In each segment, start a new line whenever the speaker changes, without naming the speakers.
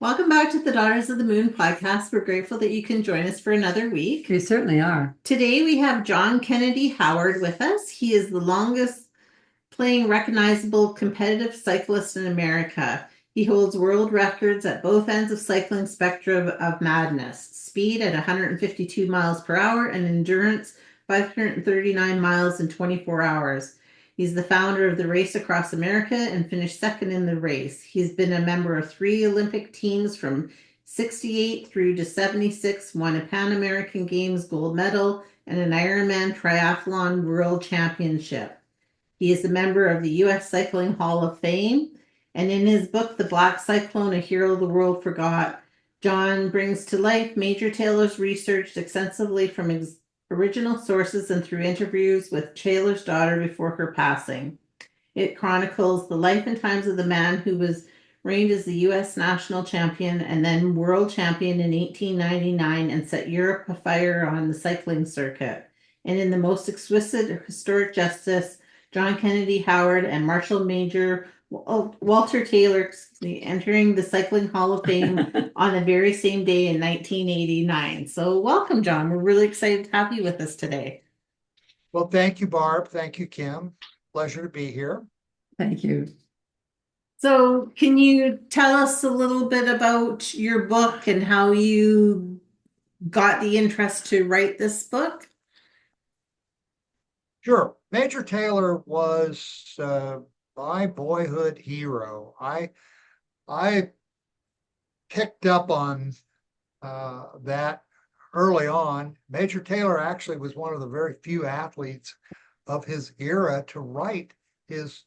Welcome back to the Daughters of the Moon podcast. We're grateful that you can join us for another week.
We certainly are.
Today we have John Kennedy Howard with us. He is the longest playing recognizable competitive cyclist in America. He holds world records at both ends of cycling spectrum of madness: speed at 152 miles per hour and endurance 539 miles in 24 hours. He's the founder of the Race Across America and finished second in the race. He's been a member of 3 Olympic teams from 68 through to 76, won a Pan American Games gold medal and an Ironman Triathlon World Championship. He is a member of the U.S. Cycling Hall of Fame. And in his book, The Black Cyclone, A Hero the World Forgot, John brings to life Major Taylor's research extensively from original sources and through interviews with Taylor's daughter before her passing. It chronicles the life and times of the man who was reigned as the U.S. national champion and then world champion in 1899 and set Europe afire on the cycling circuit. And in the most exquisite historic justice, John Kennedy Howard and Marshal Major Walter Taylor entering the Cycling Hall of Fame on the very same day in 1989. So welcome, John. We're really excited to have you with us today.
Well, thank you, Barb. Thank you, Kim. Pleasure to be here.
Thank you.
So can you tell us a little bit about your book and how you got the interest to write this book?
Sure. Major Taylor was my boyhood hero. I picked up on that early on. Major Taylor actually was one of the very few athletes of his era to write his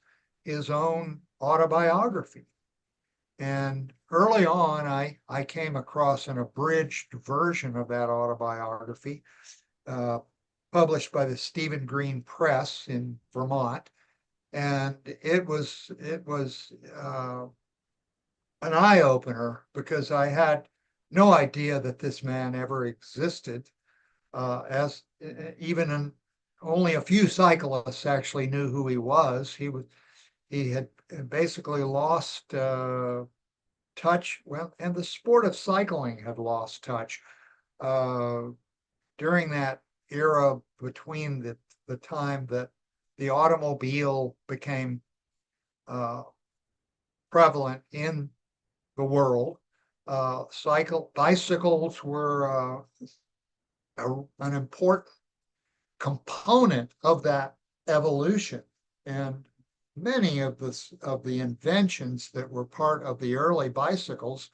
own autobiography. And early on, I came across an abridged version of that autobiography, published by the Stephen Green Press in Vermont. And it was an eye opener because I had no idea that this man ever existed. As even only a few cyclists actually knew who he was. He had basically lost touch. Well, and the sport of cycling had lost touch during that era between the time that the automobile became prevalent in the world. Bicycles were an important component of that evolution, and many of the inventions that were part of the early bicycles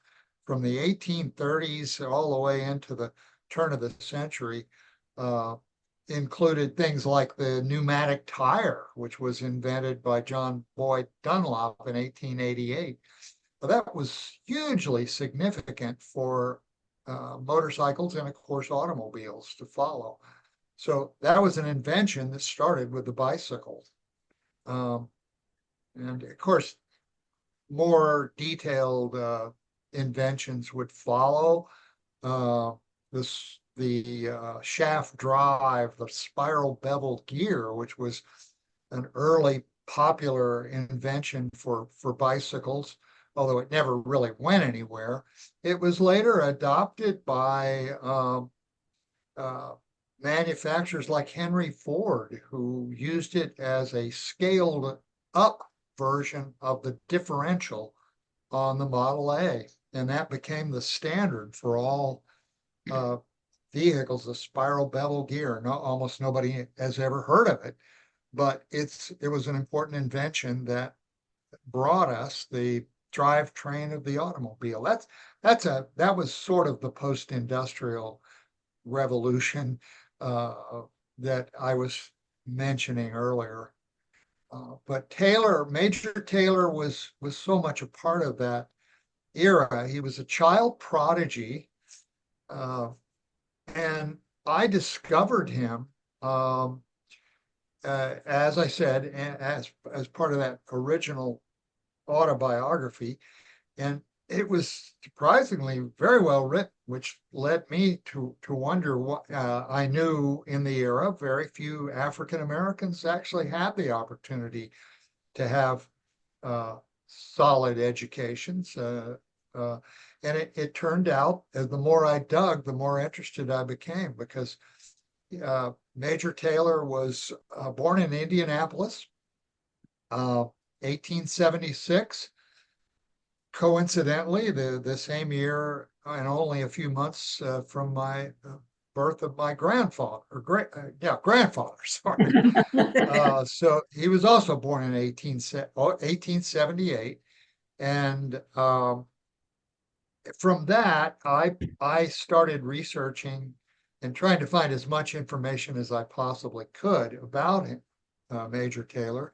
from the 1830s all the way into the turn of the century included things like the pneumatic tire, which was invented by John Boyd Dunlop in 1888. Well, that was hugely significant for motorcycles and, of course, automobiles to follow. So that was an invention that started with the bicycle. And of course, more detailed inventions would follow. The shaft drive, the spiral bevel gear, which was an early popular invention for bicycles, although it never really went anywhere. It was later adopted by manufacturers like Henry Ford, who used it as a scaled up version of the differential on the Model A. And that became the standard for all vehicles, the spiral bevel gear. Almost nobody has ever heard of it, but it was an important invention that brought us the drivetrain of the automobile. That was sort of the post-industrial revolution that I was mentioning earlier. But Major Taylor was so much a part of that era. He was a child prodigy, and I discovered him, as I said, as part of that original autobiography, and it was surprisingly very well written, which led me to wonder what I knew in the era. Very few African Americans actually had the opportunity to have solid educations. And it turned out, as the more I dug, the more interested I became, because Major Taylor was born in Indianapolis, 1876. Coincidentally, the same year and only a few months from my birth of my grandfather, or grandfather, sorry. So he was also born in 1878. And from that, I started researching and trying to find as much information as I possibly could about him, Major Taylor.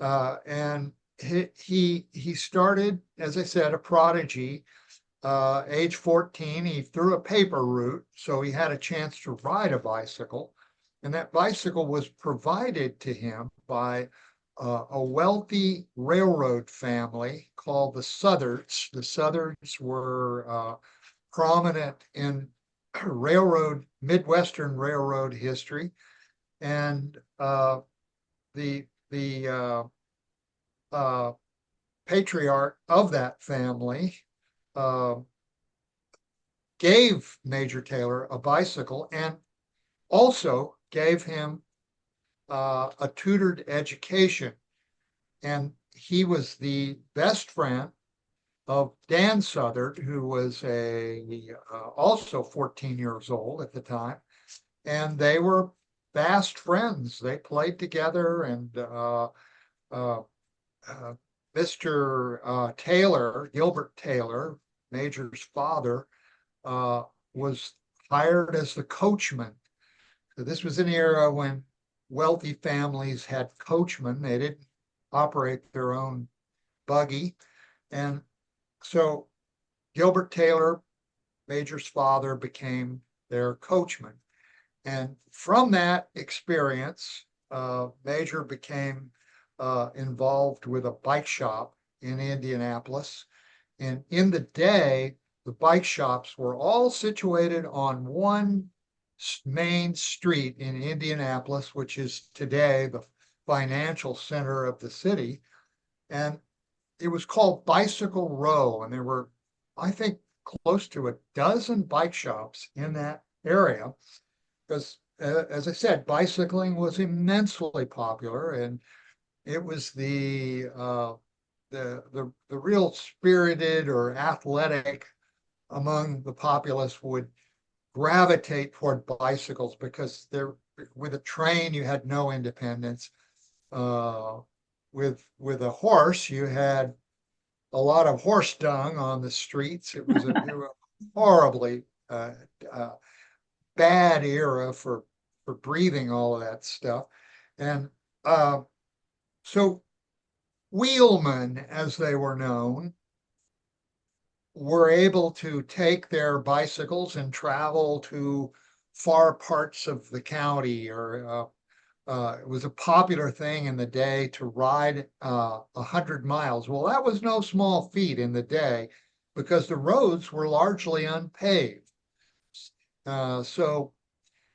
And he started, as I said, a prodigy. Age 14, he threw a paper route, so he had a chance to ride a bicycle. And that bicycle was provided to him by a wealthy railroad family called the Southards. The Southards were prominent in Midwestern Railroad history. And the patriarch of that family gave Major Taylor a bicycle and also gave him a tutored education. And he was the best friend of Dan Southard, who was also 14 years old at the time. And they were fast friends. They played together, and Mr. Taylor, Gilbert Taylor, Major's father, was hired as the coachman. So this was an era when wealthy families had coachmen. They didn't operate their own buggy. And so Gilbert Taylor, Major's father, became their coachman. And from that experience, Major became involved with a bike shop in Indianapolis. And in the day, the bike shops were all situated on one main street in Indianapolis, which is today the financial center of the city. And it was called Bicycle Row. And there were, I think, close to a dozen bike shops in that area, because, as I said, bicycling was immensely popular, and it was the real spirited or athletic among the populace would gravitate toward bicycles, because with a train you had no independence. With a horse you had a lot of horse dung on the streets. It was a horribly bad era for breathing all of that stuff. And so wheelmen, as they were known, were able to take their bicycles and travel to far parts of the county, or it was a popular thing in the day to ride 100 miles. Well, that was no small feat in the day, because the roads were largely unpaved. So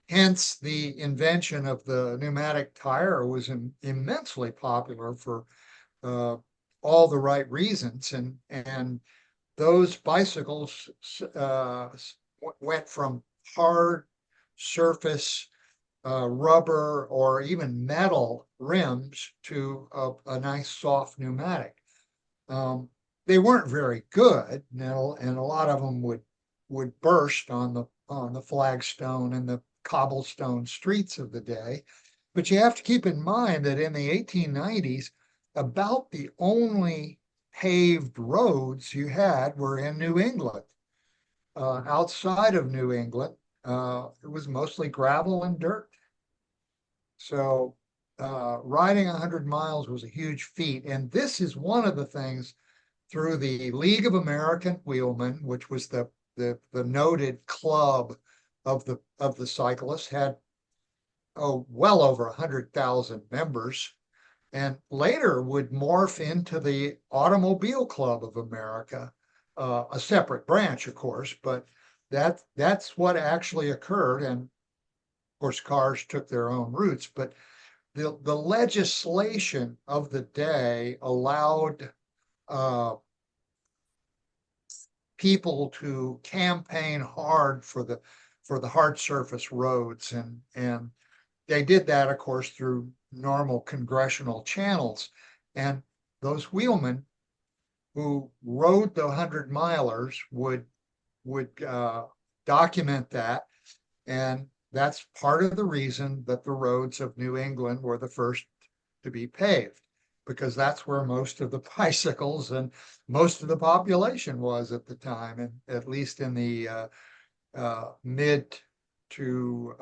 hence the invention of the pneumatic tire was immensely popular for all the right reasons. And those bicycles went from hard surface rubber or even metal rims to a nice soft pneumatic. They weren't very good, and a lot of them would burst on the flagstone and the cobblestone streets of the day. But you have to keep in mind that in the 1890s, about the only paved roads you had were in New England. Outside of New England, it was mostly gravel and dirt. So riding 100 miles was a huge feat. And this is one of the things through the League of American Wheelmen, which was the noted club of the cyclists, had well over 100,000 members, and later would morph into the Automobile Club of America, a separate branch, of course, but that's what actually occurred. And of course, cars took their own routes, but the legislation of the day allowed people to campaign hard for the hard surface roads, and they did that, of course, through normal congressional channels. And those wheelmen who rode the 100-milers would document that, and that's part of the reason that the roads of New England were the first to be paved, because that's where most of the bicycles and most of the population was at the time, and at least in the mid to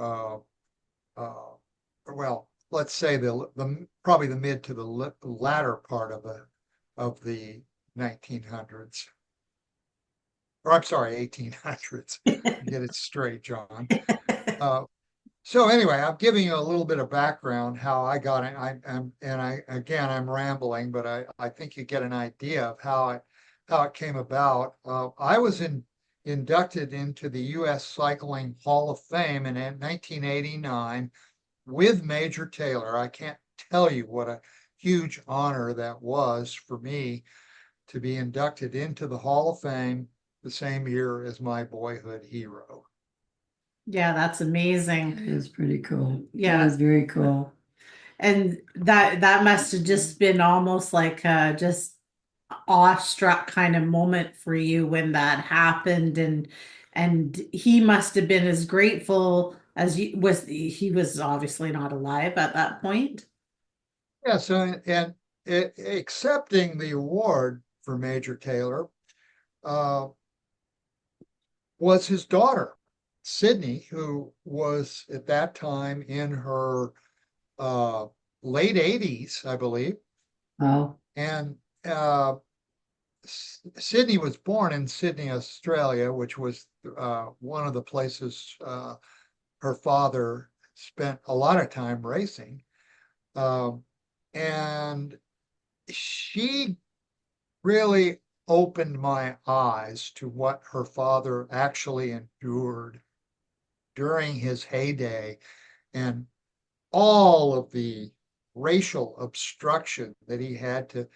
well, let's say the probably the mid to the latter part of the 1900s, or I'm sorry, 1800s. Get it straight, John. So anyway, I'm giving you a little bit of background how I got it. I'm rambling, but I think you get an idea of how it came about. I was inducted into the U.S. Cycling Hall of Fame in 1989 with Major Taylor. I can't tell you what a huge honor that was for me to be inducted into the Hall of Fame the same year as my boyhood hero.
Yeah, that's amazing.
It is pretty cool.
Yeah.
That is very cool.
And that must have just been almost like just awestruck kind of moment for you when that happened, and he must have been as grateful as you was. He was obviously not alive at that point.
Yeah, so and accepting the award for Major Taylor uh, was his daughter, Sydney, who was at that time in her uh, late 80s, I believe.
Oh,
And Sydney was born in Sydney, Australia, which was one of the places her father spent a lot of time racing. Um, and she really opened my eyes to what her father actually endured during his heyday and all of the racial obstruction that he had to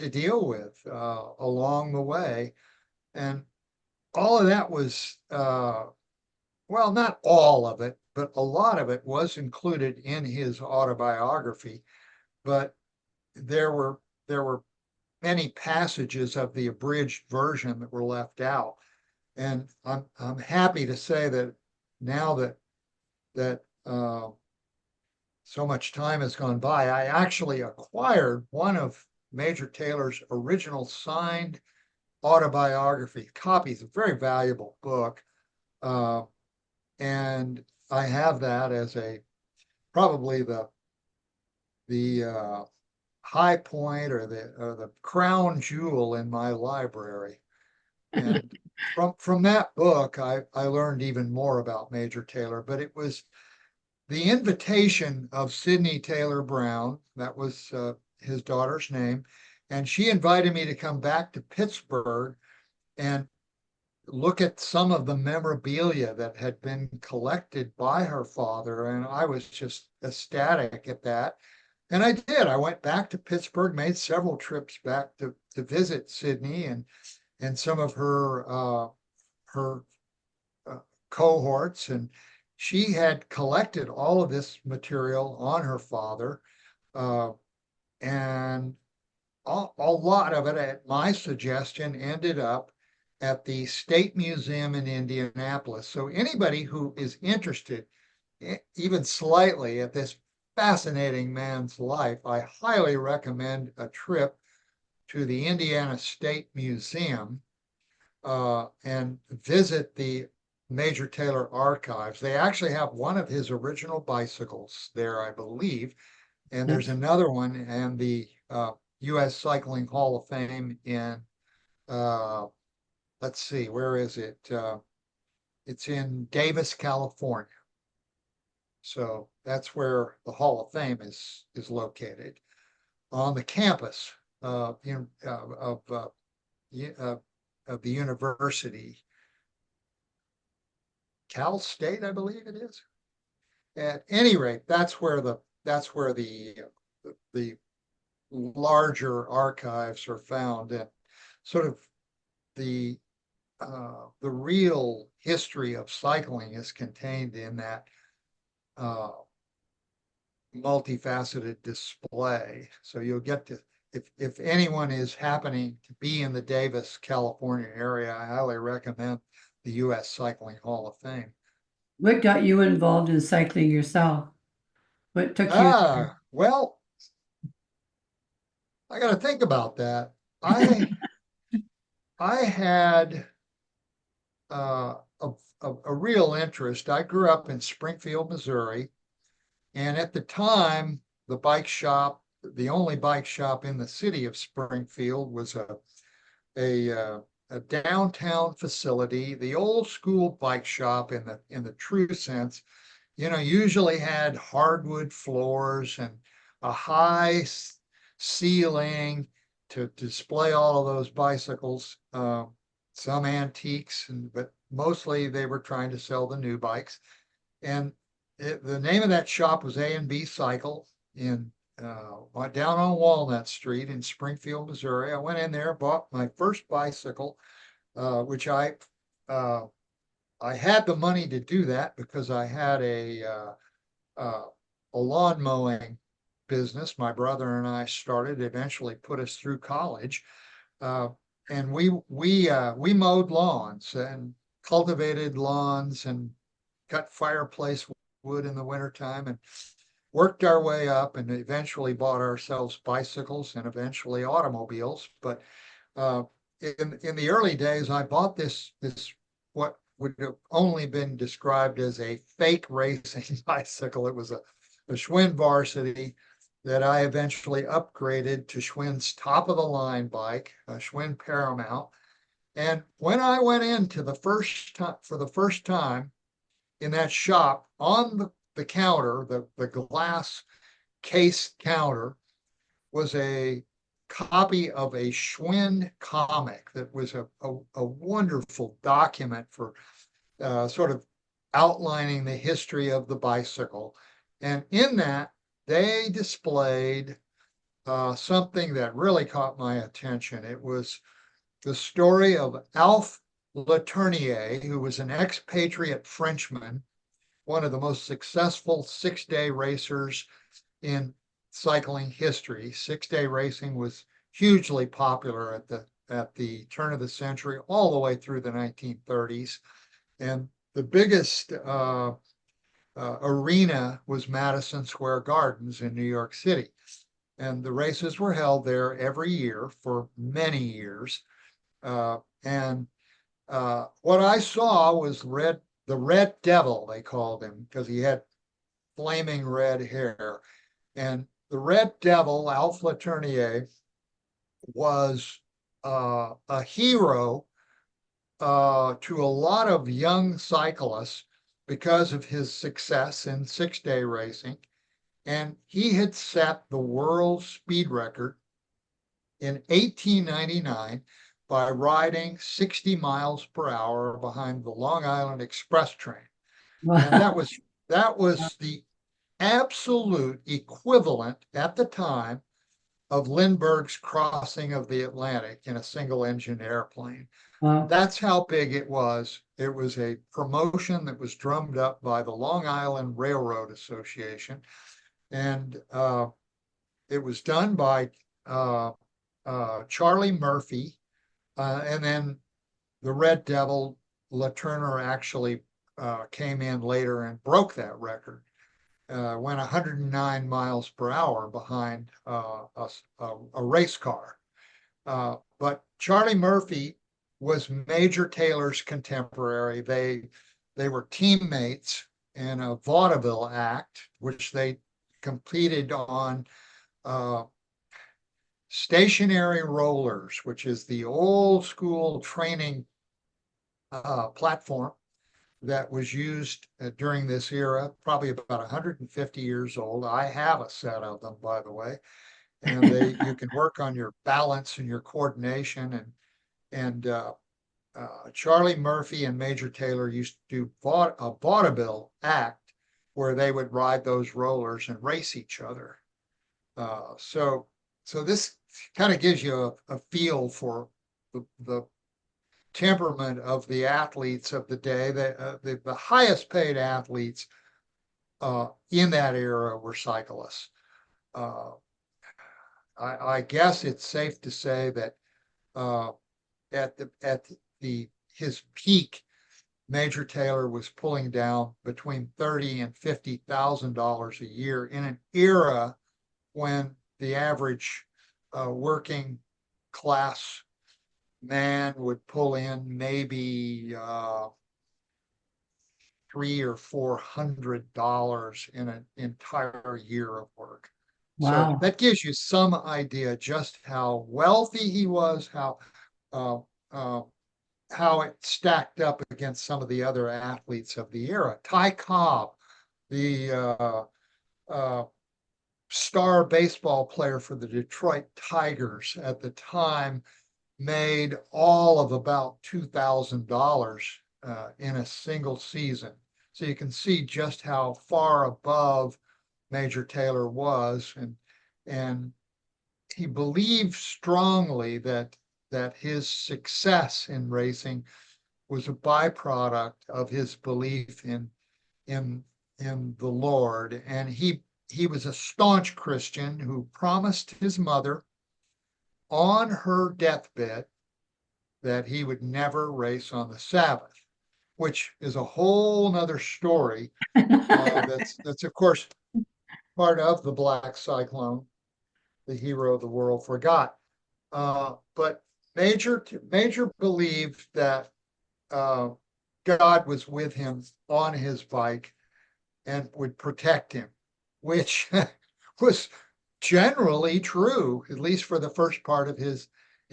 deal with along the way. And all of that was well, not all of it, but a lot of it was included in his autobiography. But there were many passages of the abridged version that were left out. And I'm happy to say that now that so much time has gone by, I actually acquired one of Major Taylor's original signed autobiography copies, a very valuable book. Uh, and I have that as probably the high point or the crown jewel in my library. And from that book, I learned even more about Major Taylor. But it was the invitation of Sydney Taylor Brown, that was his daughter's name, and she invited me to come back to Pittsburgh and look at some of the memorabilia that had been collected by her father. And I was just ecstatic at that. And I did. I went back to Pittsburgh, made several trips back to visit Sydney and some of her cohorts. And she had collected all of this material on her father. And a lot of it, at my suggestion, ended up at the State Museum in Indianapolis. So anybody who is interested, even slightly, at this fascinating man's life, I highly recommend a trip to the Indiana State Museum and visit the Major Taylor archives. They actually have one of his original bicycles there, I believe, and there's another one in the U.S. Cycling Hall of Fame in, let's see, where is it? It's in Davis, California. So that's where the Hall of Fame is located, on the campus of the university, Cal State, I believe it is. At any rate, that's where the larger archives are found, and sort of the the real history of cycling is contained in that uh, multifaceted display. So you'll get to, if anyone is happening to be in the Davis, California area, I highly recommend the U.S. Cycling Hall of Fame.
What got you involved in cycling yourself? What took you there?
Well, I got to think about that. I had a real interest. I grew up in Springfield, Missouri, and at the time, the bike shop, the only bike shop in the city of Springfield, was a downtown facility. The old school bike shop in the true sense, usually had hardwood floors and a high ceiling to display all of those bicycles, some antiques, but mostly they were trying to sell the new bikes. And the name of that shop was A&B Cycle in down on Walnut Street in Springfield, Missouri. I went in there, bought my first bicycle, which I had the money to do that because I had a lawn mowing business. My brother and I started, eventually put us through college, uh, and we mowed lawns and cultivated lawns and cut fireplace wood in the wintertime and worked our way up and eventually bought ourselves bicycles and eventually automobiles. But uh, in the early days, I bought this what would have only been described as a fake racing bicycle. It was a Schwinn Varsity that I eventually upgraded to Schwinn's top of the line bike, a Schwinn Paramount. And when I went into the first time for the first time in that shop, on the counter, the glass case counter, was a copy of a Schwinn comic that was a wonderful document for sort of outlining the history of the bicycle. And in that, they displayed something that really caught my attention. It was the story of Alf Letournier, who was an expatriate Frenchman, one of the most successful six-day racers in cycling history. Six-day racing was hugely popular at the turn of the century, all the way through the 1930s. And the biggest arena was Madison Square Gardens in New York City. And the races were held there every year for many years. And what I saw was the Red Devil, they called him, because he had flaming red hair. And the Red Devil, Alf Letournier, was a hero to a lot of young cyclists because of his success in six-day racing. And he had set the world speed record in 1899 by riding 60 miles per hour behind the Long Island Express train. And that was the absolute equivalent at the time of Lindbergh's crossing of the Atlantic in a single engine airplane.
Wow.
That's how big it was. It was a promotion that was drummed up by the Long Island Railroad Association. And it was done by Charlie Murphy. And then the Red Devil, Letourneau, actually came in later and broke that record. Went 109 miles per hour behind a race car. But Charlie Murphy was Major Taylor's contemporary. They were teammates in a vaudeville act, which they competed on stationary rollers, which is the old school training platform that was used during this era, probably about 150 years old. I have a set of them, by the way, and you can work on your balance and your coordination. And Charlie Murphy and Major Taylor used to do a vaudeville act where they would ride those rollers and race each other. So this kind of gives you a feel for the temperament of the athletes of the day. The highest paid athletes in that era were cyclists. I guess it's safe to say that at his peak, Major Taylor was pulling down between $30,000 and $50,000 a year in an era when the average working class man would pull in maybe $300 or $400 in an entire year of work. So
Wow.
that gives you some idea just how wealthy he was, uh, it stacked up against some of the other athletes of the era. Ty Cobb, the star baseball player for the Detroit Tigers at the time, made all of about $2,000 in a single season. So you can see just how far above Major Taylor was, and he believed strongly that his success in racing was a byproduct of his belief in the Lord, and he was a staunch Christian who promised his mother on her deathbed that he would never race on the Sabbath, which is a whole nother story. That's of course part of the Black Cyclone, the hero the world forgot. But Major believed that God was with him on his bike and would protect him, which was generally true, at least for the first part of his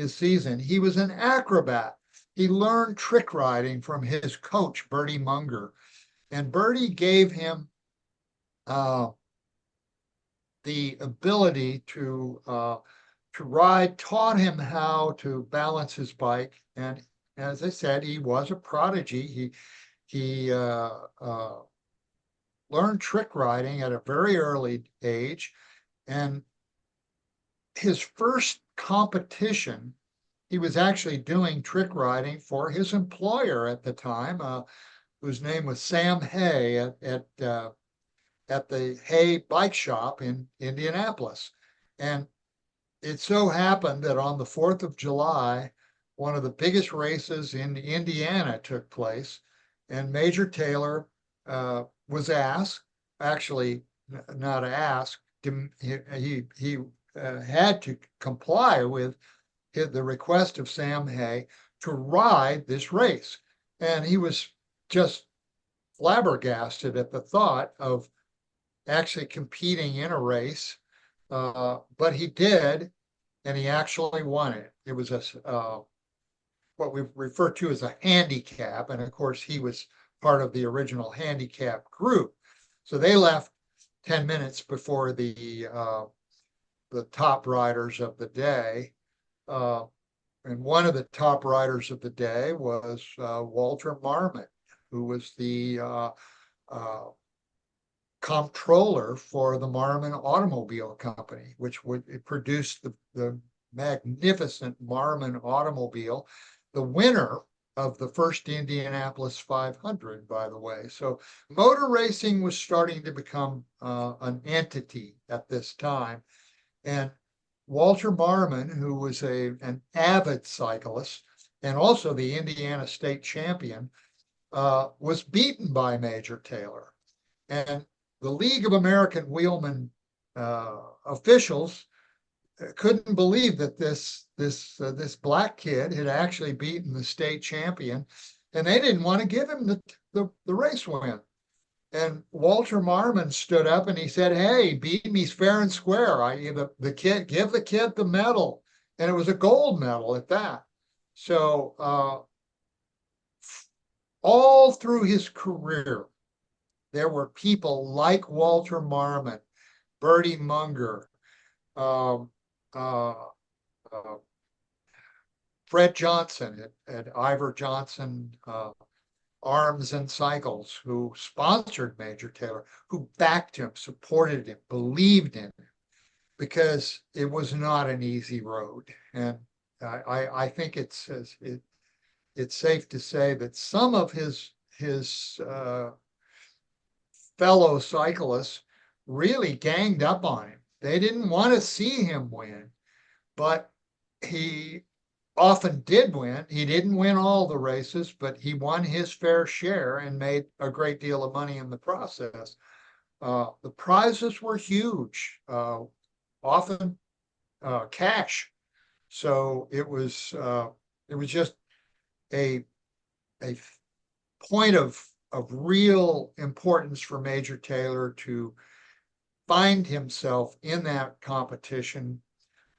season. He was an acrobat. He learned trick riding from his coach, Bertie Munger. And Bertie gave him the ability to ride, taught him how to balance his bike. And as I said, he was a prodigy. He learned trick riding at a very early age. And his first competition, he was actually doing trick riding for his employer at the time, whose name was Sam Hay at the Hay Bike Shop in Indianapolis. And it so happened that on the 4th of July, one of the biggest races in Indiana took place, and Major Taylor was asked, actually not asked, he had to comply with the request of Sam Hay to ride this race. And he was just flabbergasted at the thought of actually competing in a race. But he did, and he actually won it. It was what we refer to as a handicap. And of course, he was part of the original handicap group. So they left 10 minutes before the top riders of the day. And one of the top riders of the day was Walter Marmon, who was the comptroller for the Marmon Automobile Company, which would produce the magnificent Marmon automobile, the winner of the first Indianapolis 500, by the way. So motor racing was starting to become an entity at this time. And Walter Marmon, who was an avid cyclist and also the Indiana state champion, was beaten by Major Taylor. And the League of American Wheelmen officials couldn't believe that this black kid had actually beaten the state champion, and they didn't want to give him the race win. And Walter Marmon stood up and he said, "Hey, beat me's fair and square. Give the kid the medal," and it was a gold medal at that. So all through his career, there were people like Walter Marmon, Bertie Munger, Fred Johnson at Ivor Johnson Arms and Cycles, who sponsored Major Taylor, who backed him, supported him, believed in him, because it was not an easy road. And I think it's safe to say that some of his fellow cyclists really ganged up on him. They didn't want to see him win, but he often did win. He didn't win all the races, but he won his fair share and made a great deal of money in the process. The prizes were huge, often cash. So it was just a a point of real importance for Major Taylor to find himself in that competition,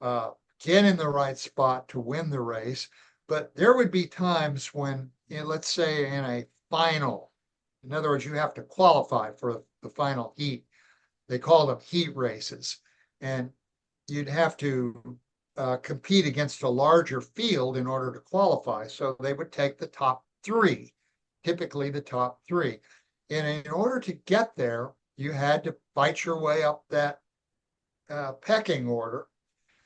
get in the right spot to win the race. But there would be times when, let's say in a final, in other words, you have to qualify for the final heat. They call them heat races. And you'd have to compete against a larger field in order to qualify. So they would take the top three, typically the top three. And in order to get there, you had to fight your way up that pecking order.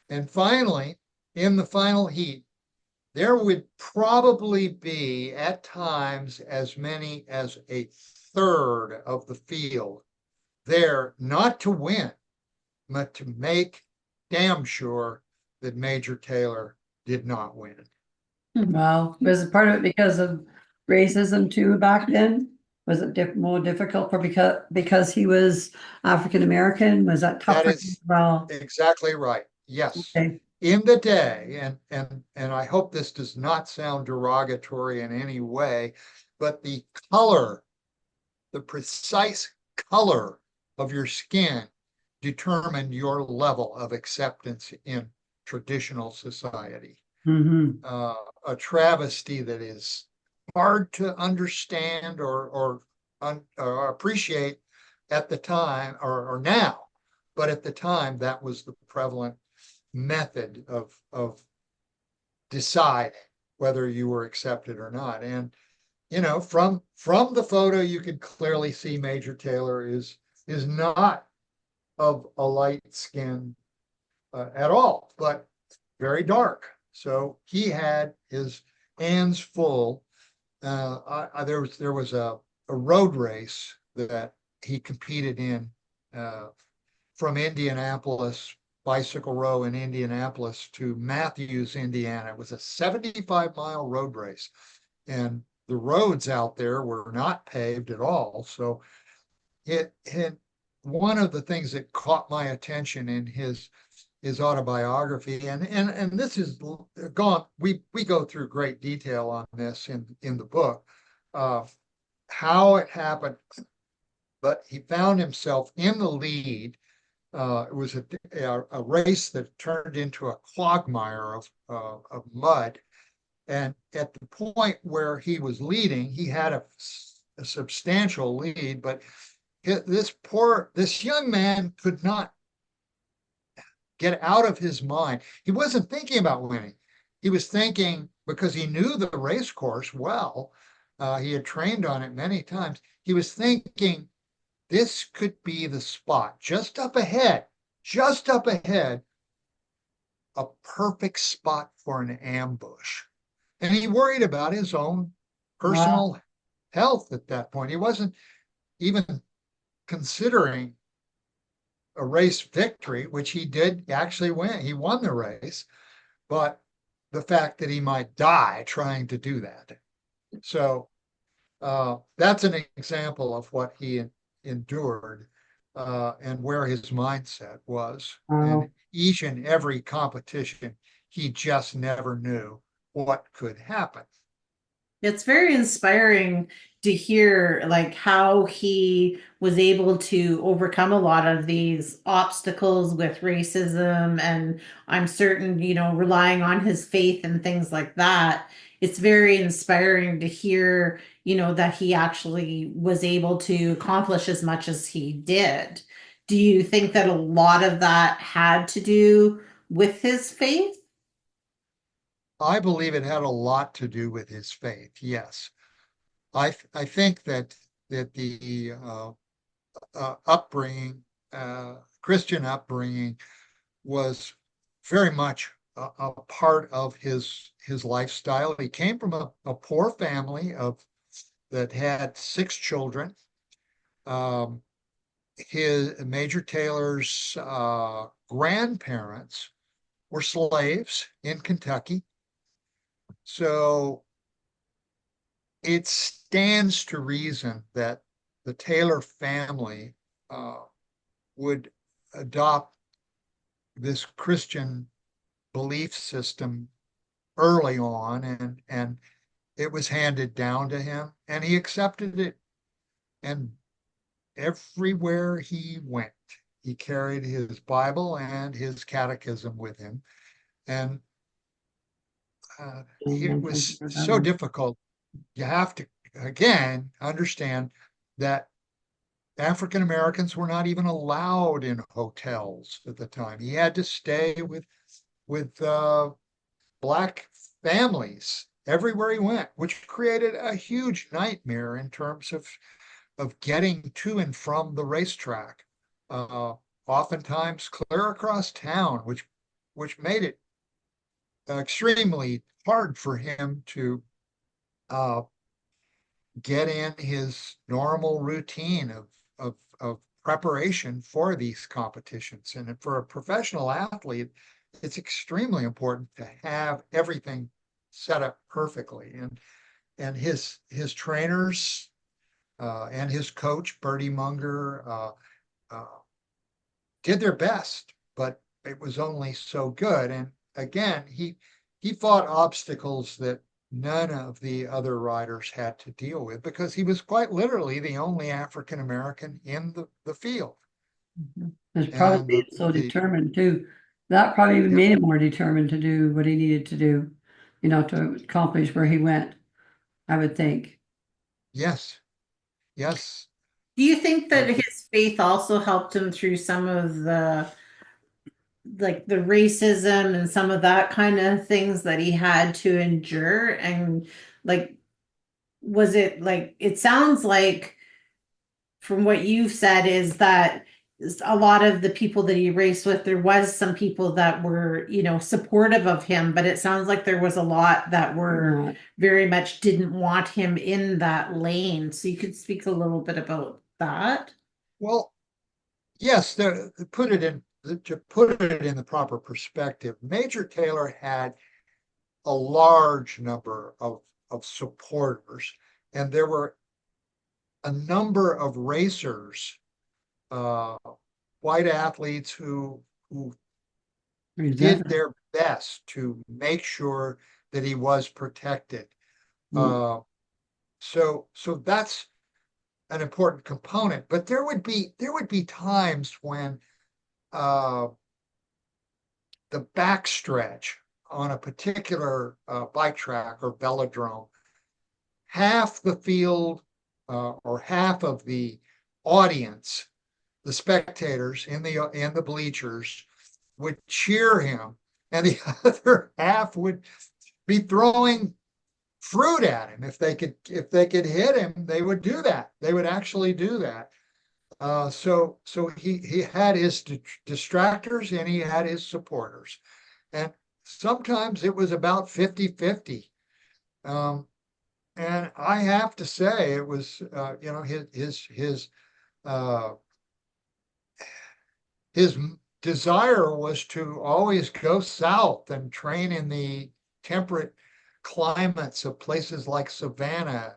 And finally, in the final heat, there would probably be at times as many as a third of the field there, not to win, but to make damn sure that Major Taylor did not win.
Well, was it part of it because of racism too back then? Was it more difficult for because he was African American? Was that tougher?
That is
Well,
exactly right. Yes.
okay.
In the day, and I hope this does not sound derogatory in any way, but the precise color of your skin determined your level of acceptance in traditional society.
Mm-hmm.
A travesty that is hard to understand or appreciate at the time or now, but at the time that was the prevalent method of deciding whether you were accepted or not. And from the photo, you could clearly see Major Taylor is not of a light skin at all, but very dark. So he had his hands full. There was a road race that he competed in from Indianapolis, Bicycle Row in Indianapolis to Matthews, Indiana. It was a 75-mile road race, and the roads out there were not paved at all. So it one of the things that caught my attention in his autobiography, and this is gone. We go through great detail on this in the book, how it happened. But he found himself in the lead. It was a race that turned into a quagmire of mud. And at the point where he was leading, he had a substantial lead, but this young man could not get out of his mind. He wasn't thinking about winning. He was thinking, because he knew the race course well, he had trained on it many times. He was thinking, this could be the spot just up ahead, a perfect spot for an ambush. And he worried about his own personal health at that point. He wasn't even considering a race victory, which he did actually win. He won the race, but the fact that he might die trying to do that. So that's an example of what he endured and where his mindset was. And each and every competition, he just never knew what could happen.
It's very inspiring to hear like how he was able to overcome a lot of these obstacles with racism, and I'm certain, relying on his faith and things like that. It's very inspiring to hear, that he actually was able to accomplish as much as he did. Do you think that a lot of that had to do with his faith?
I believe it had a lot to do with his faith. Yes, I think that the upbringing, Christian upbringing, was very much a part of his lifestyle. He came from a poor family that had 6 children. His Major Taylor's grandparents were slaves in Kentucky. So it stands to reason that the Taylor family would adopt this Christian belief system early on, and it was handed down to him, and he accepted it. And everywhere he went, he carried his Bible and his catechism with him. And it was so difficult. You have to, again, understand that African Americans were not even allowed in hotels at the time. He had to stay with Black families everywhere he went, which created a huge nightmare in terms of getting to and from the racetrack, oftentimes clear across town, which made it extremely hard for him to get in his normal routine of preparation for these competitions. And for a professional athlete, it's extremely important to have everything set up perfectly. And his trainers and his coach, Bertie Munger, did their best, but it was only so good. And again, he fought obstacles that none of the other riders had to deal with, because he was quite literally the only African American in the field.
It's probably
And
being so determined too. That probably even made him more determined to do what he needed to do, to accomplish where he went, I would think.
Yes, yes.
Do you think that his faith also helped him through some of the racism and some of that kind of things that he had to endure? And like, was it like, it sounds like from what you've said is that a lot of the people that he raced with, there was some people that were, supportive of him, but it sounds like there was a lot that were very much didn't want him in that lane. So you could speak a little bit about that.
Well, yes, to put it in the proper perspective, Major Taylor had a large number of supporters, and there were a number of racers, white athletes who did their best to make sure that he was protected. So that's an important component. But there would be times when the backstretch on a particular bike track or velodrome, half the field or half of the audience, the spectators in the bleachers, would cheer him, and the other half would be throwing fruit at him. If they could hit him, they would do that. They would actually do that. So he had his distractors and he had his supporters, and sometimes it was about 50-50. And I have to say, it was his desire was to always go south and train in the temperate climates of places like Savannah,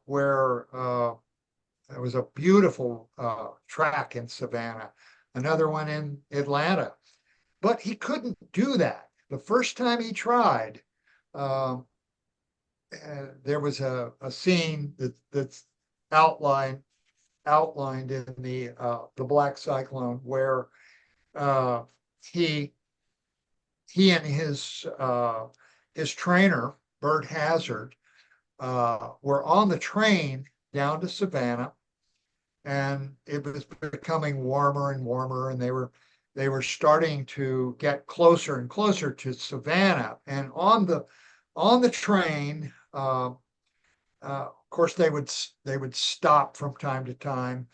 where there was a beautiful track in Savannah, another one in Atlanta. But he couldn't do that. The first time he tried, there was a scene that's outlined in the Black Cyclone, where he and his trainer Bert Hazard were on the train down to Savannah, and it was becoming warmer and warmer, and they were starting to get closer and closer to Savannah. And on the train, of course, they would stop from time to time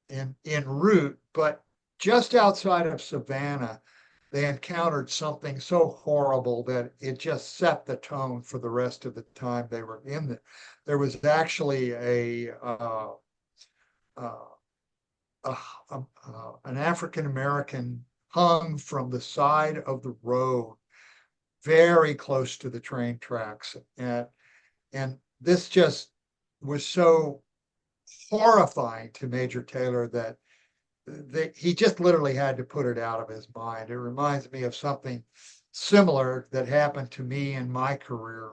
en route, but just outside of Savannah, they encountered something so horrible that it just set the tone for the rest of the time they were in there. There was actually uh, an African American hung from the side of the road, very close to the train tracks, and this just was so horrifying to Major Taylor that he just literally had to put it out of his mind. It reminds me of something similar that happened to me in my career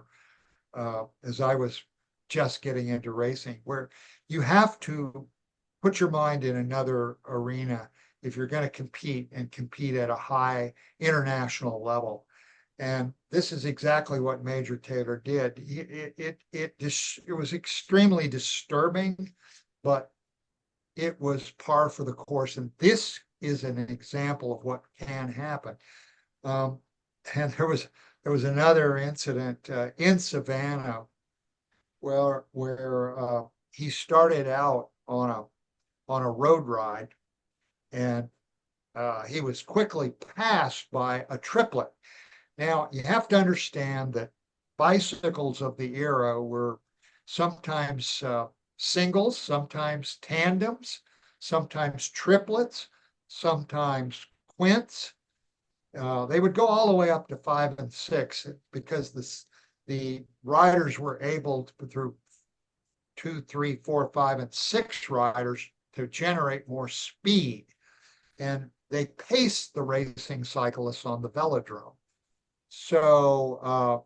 as I was just getting into racing, where you have to put your mind in another arena if you're going to compete and compete at a high international level. And this is exactly what Major Taylor did. It was extremely disturbing, but it was par for the course. And this is an example of what can happen. And there was another incident in Savannah where he started out on a road ride, and he was quickly passed by a triplet. Now, you have to understand that bicycles of the era were sometimes singles, sometimes tandems, sometimes triplets, sometimes quints. They would go all the way up to 5 and 6 because the riders were able to, through 2, 3, 4, 5, and 6 riders, to generate more speed. And they paced the racing cyclists on the velodrome. So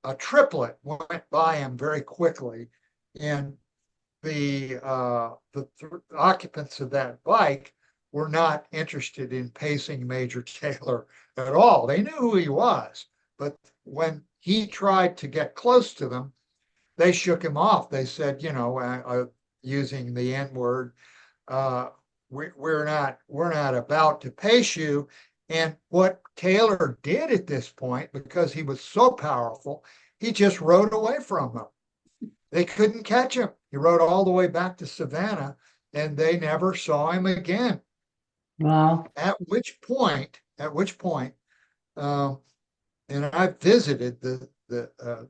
a triplet went by him very quickly, and the occupants of that bike were not interested in pacing Major Taylor at all. They knew who he was, but when he tried to get close to them, they shook him off. They said, using the N word, we're not about to pace you. And what Taylor did at this point, because he was so powerful, he just rode away from them. They couldn't catch him. He rode all the way back to Savannah, and they never saw him again.
Wow.
At which point, and I visited the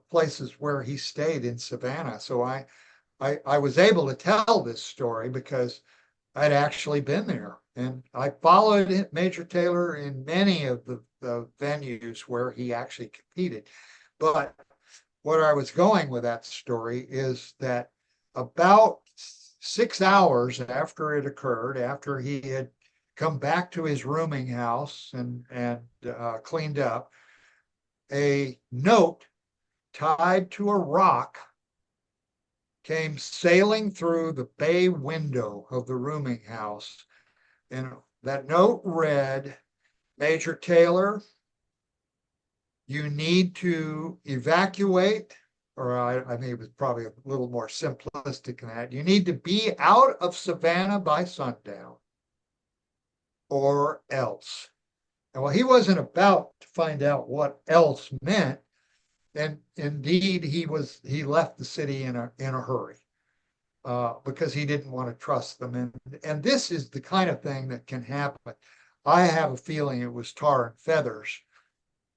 places where he stayed in Savannah, so I was able to tell this story because I'd actually been there, and I followed Major Taylor in many of the venues where he actually competed. But where I was going with that story is that about 6 hours after it occurred, after he had come back to his rooming house and cleaned up, a note tied to a rock came sailing through the bay window of the rooming house. And that note read, Major Taylor, you need to evacuate, or I mean, it was probably a little more simplistic than that. You need to be out of Savannah by sundown, or else. And well, he wasn't about to find out what else meant. And indeed, he left the city in a hurry because he didn't want to trust them. And this is the kind of thing that can happen. I have a feeling it was tar and feathers,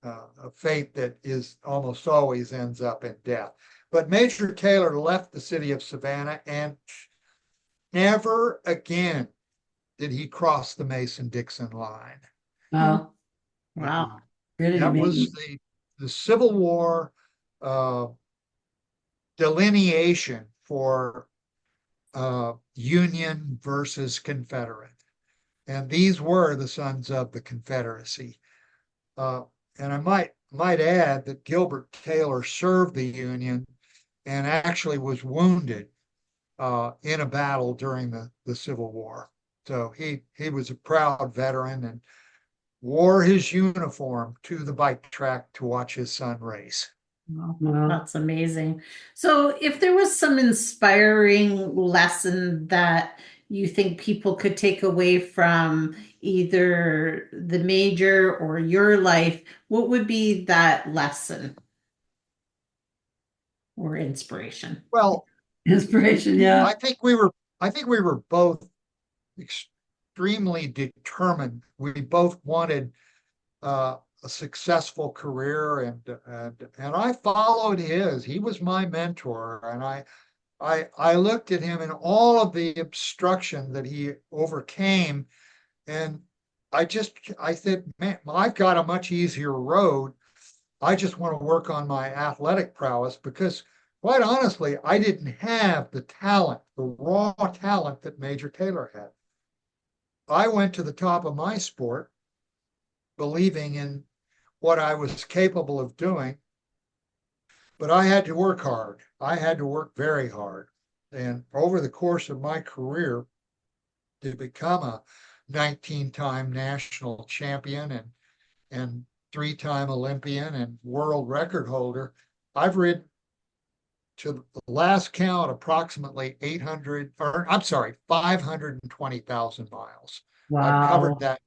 a fate that is almost always ends up in death. But Major Taylor left the city of Savannah, and never again did he cross the Mason-Dixon line.
Wow.
Wow.
Really
That was
amazing.
the Civil War delineation for Union versus Confederate. And these were the sons of the Confederacy. And I might add that Gilbert Taylor served the Union and actually was wounded in a battle during the Civil War. So he was a proud veteran and wore his uniform to the bike track to watch his son race.
Wow.
That's amazing. So, if there was some inspiring lesson that you think people could take away from either the major or your life, what would be that lesson or inspiration?
Well,
Inspiration, yeah.
I think we were both extremely extremely determined. We both wanted a successful career, and I followed his. He was my mentor, and I looked at him and all of the obstruction that he overcame, and I said, man, I've got a much easier road. I just want to work on my athletic prowess because, quite honestly, I didn't have the talent, the raw talent that Major Taylor had. I went to the top of my sport believing in what I was capable of doing, but I had to work hard. I had to work very hard. And over the course of my career, to become a 19-time national champion and 3-time Olympian and world record holder, I've ridden to the last count approximately 520,000 miles. I've covered
Wow.
that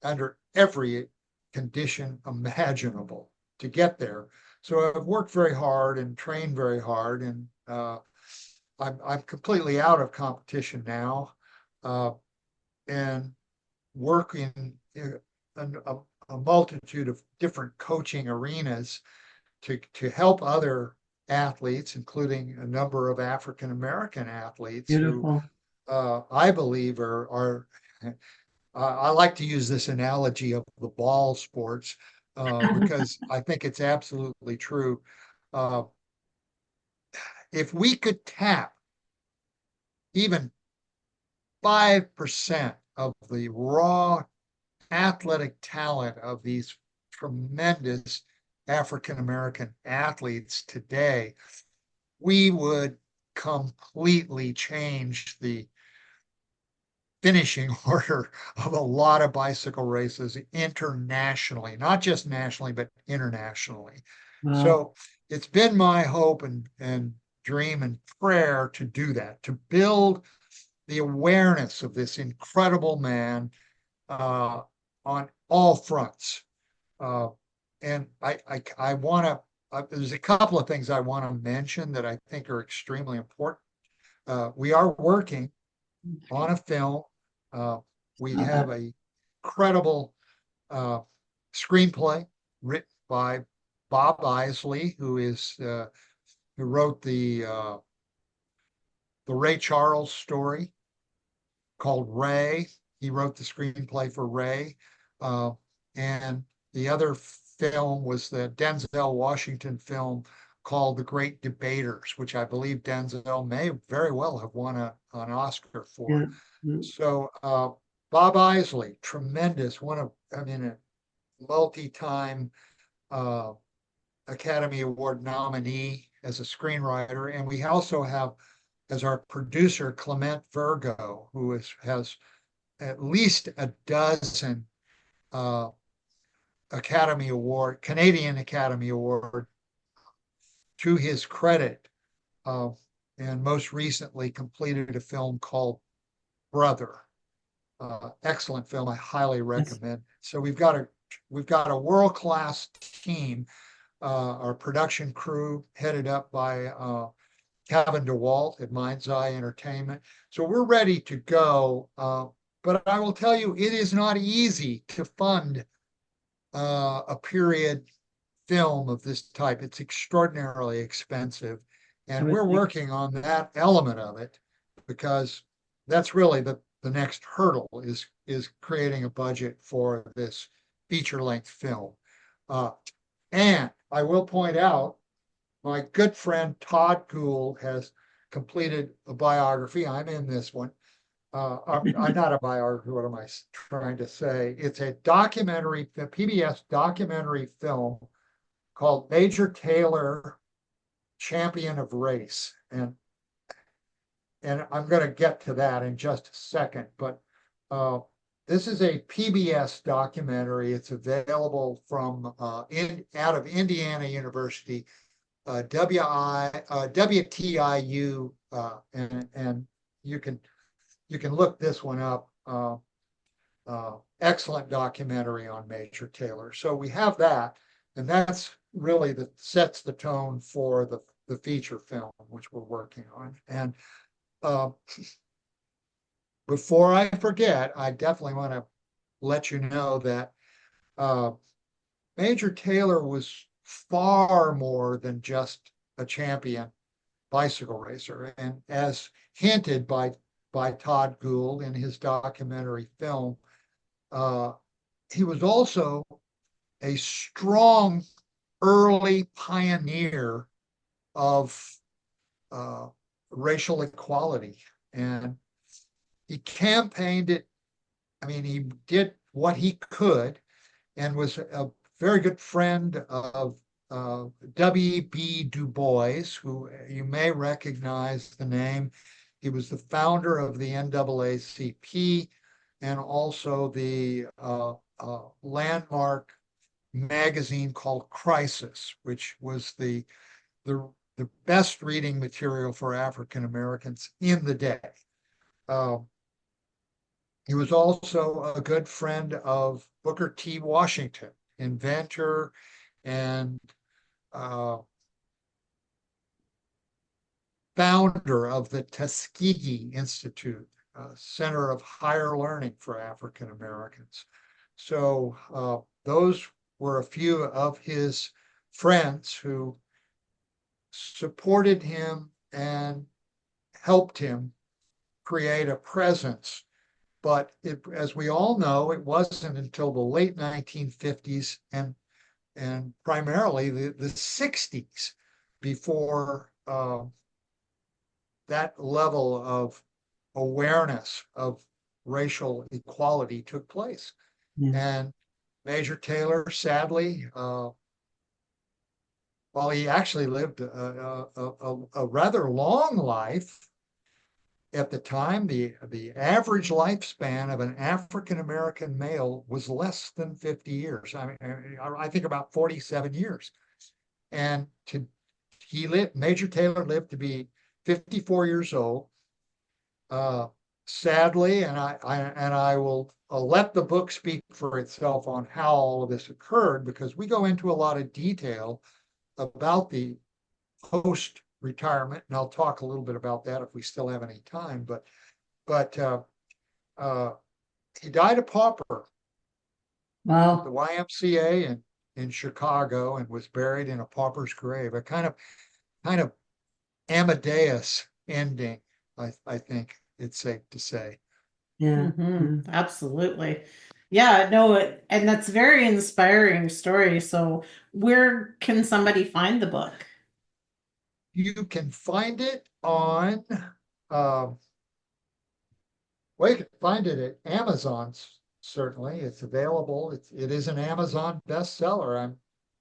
under every condition imaginable to get there. So I've worked very hard and trained very hard, and I'm completely out of competition now, and work in a multitude of different coaching arenas to help other athletes, including a number of African American athletes who
Beautiful.
I believe are I like to use this analogy of the ball sports because I think it's absolutely true. Uh, if we could tap even 5% of the raw athletic talent of these tremendous African American athletes today, we would completely change the finishing order of a lot of bicycle races internationally, not just nationally, but internationally.
Wow.
So it's been my hope and dream and prayer to do that, to build the awareness of this incredible man on all fronts. And I want to, there's a couple of things I want to mention that I think are extremely important. We are working on a film. We have a credible screenplay written by Bob Isley, who wrote the Ray Charles story called Ray. He wrote the screenplay for Ray, and the other film was the Denzel Washington film called The Great Debaters, which I believe Denzel may very well have won an Oscar
Yeah.
for.
Yeah.
So Bob Isley, tremendous, a multi-time uh, Academy Award nominee as a screenwriter. And we also have as our producer, Clement Virgo, has at least a dozen Canadian Academy Award to his credit, and most recently completed a film called Brother. Excellent film. I highly recommend. So we've got a world-class team. Our production crew headed up by Kevin DeWalt at Mind's Eye Entertainment. So we're ready to go. But I will tell you, it is not easy to fund a period film of this type. It's extraordinarily expensive. And we're working on that element of it because that's really the next hurdle is creating a budget for this feature-length film. And I will point out, my good friend Todd Gould has completed a biography. I'm in this one. I'm not a biography. What am I trying to say? It's a documentary, a PBS documentary film called Major Taylor, Champion of Race. And I'm going to get to that in just a second. But this is a PBS documentary. It's available from out of Indiana University. WTIU, and you can look this one up. Excellent documentary on Major Taylor. So we have that, and that's really that sets the tone for the feature film which we're working on. And before I forget, I definitely want to let you know that uh, Major Taylor was far more than just a champion bicycle racer. And as hinted by Todd Gould in his documentary film, uh, he was also a strong early pioneer of uh, racial equality. And he campaigned it. I mean, he did what he could and was a very good friend of W.B. Du Bois, who you may recognize the name. He was the founder of the NAACP and also the landmark magazine called Crisis, which was the, the best reading material for African Americans in the day. Um, he was also a good friend of Booker T. Washington, inventor and uh, founder of the Tuskegee Institute, Center of Higher Learning for African Americans. So those were a few of his friends who supported him and helped him create a presence. But as we all know, it wasn't until the late 1950s and primarily the 60s before that level of awareness of racial equality took place.
Yeah.
And Major Taylor, sadly, while he actually lived a rather long life, at the time, the average lifespan of an African American male was less than 50 years. I mean, I think about 47 years. And Major Taylor lived to be 54 years old. Sadly, and I will let the book speak for itself on how all of this occurred, because we go into a lot of detail about the post retirement, and I'll talk a little bit about that if we still have any time. But he died a pauper.
Wow.
The YMCA in Chicago, and was buried in a pauper's grave. A kind of Amadeus ending, I think it's safe to say.
Yeah.
Absolutely. Yeah, no, and that's a very inspiring story. So, where can somebody find the book?
You can find it on, well, you can find it at Amazon, certainly. It's available. It is an Amazon bestseller, I'm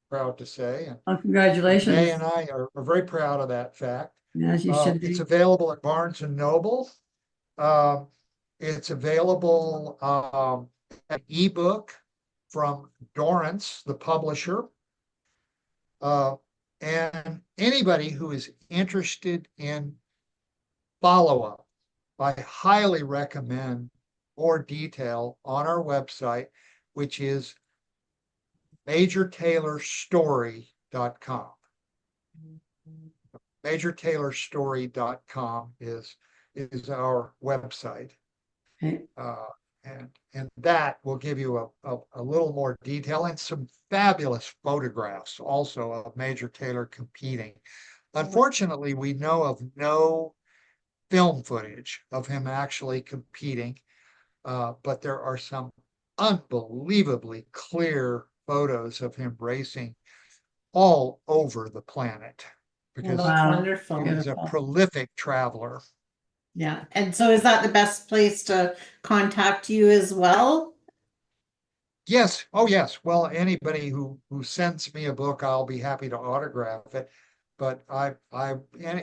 proud to say. And May
Congratulations.
and I are very proud of that fact.
As you should
It's
be.
available at Barnes and Noble. It's available an ebook from Dorrance, the publisher. And anybody who is interested in follow-up, I highly recommend more detail on our website, which is majortaylorstory.com. Majortaylorstory.com is our website.
Okay.
And that will give you a little more detail and some fabulous photographs also of Major Taylor competing. Unfortunately, we know of no film footage of him actually competing, but there are some unbelievably clear photos of him racing all over the planet,
Well,
because
that's
Wow.
wonderful.
he was a prolific traveler.
Yeah. And so, is that the best place to contact you as well?
Yes. Oh, yes. Well, anybody who sends me a book, I'll be happy to autograph it. But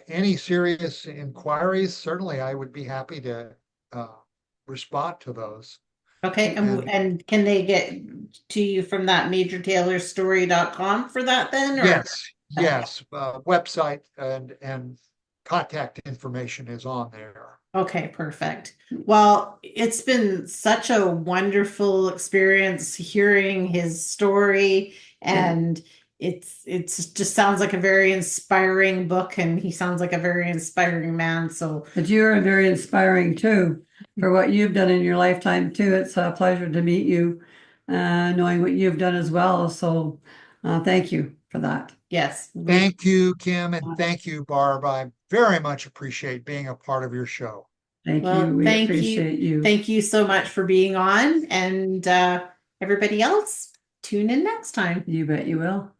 any serious inquiries, certainly I would be happy to respond to those.
Okay. And can they get to you from that majortaylorstory.com for that then? Or
Yes, website and contact information is on there.
Okay, perfect. Well, it's been such a wonderful experience hearing his story, and it's just sounds like a very inspiring book, and he sounds like a very inspiring man. So
But you're very inspiring too. for what you've done in your lifetime too. It's a pleasure to meet you, knowing what you've done as well. So thank you for that.
Yes.
Thank you, Kim, and thank you, Barb. I very much appreciate being a part of your show.
Thank
Well,
you. We
thank
appreciate you.
Thank you so much for being on. And everybody else, tune in next time.
You bet you will.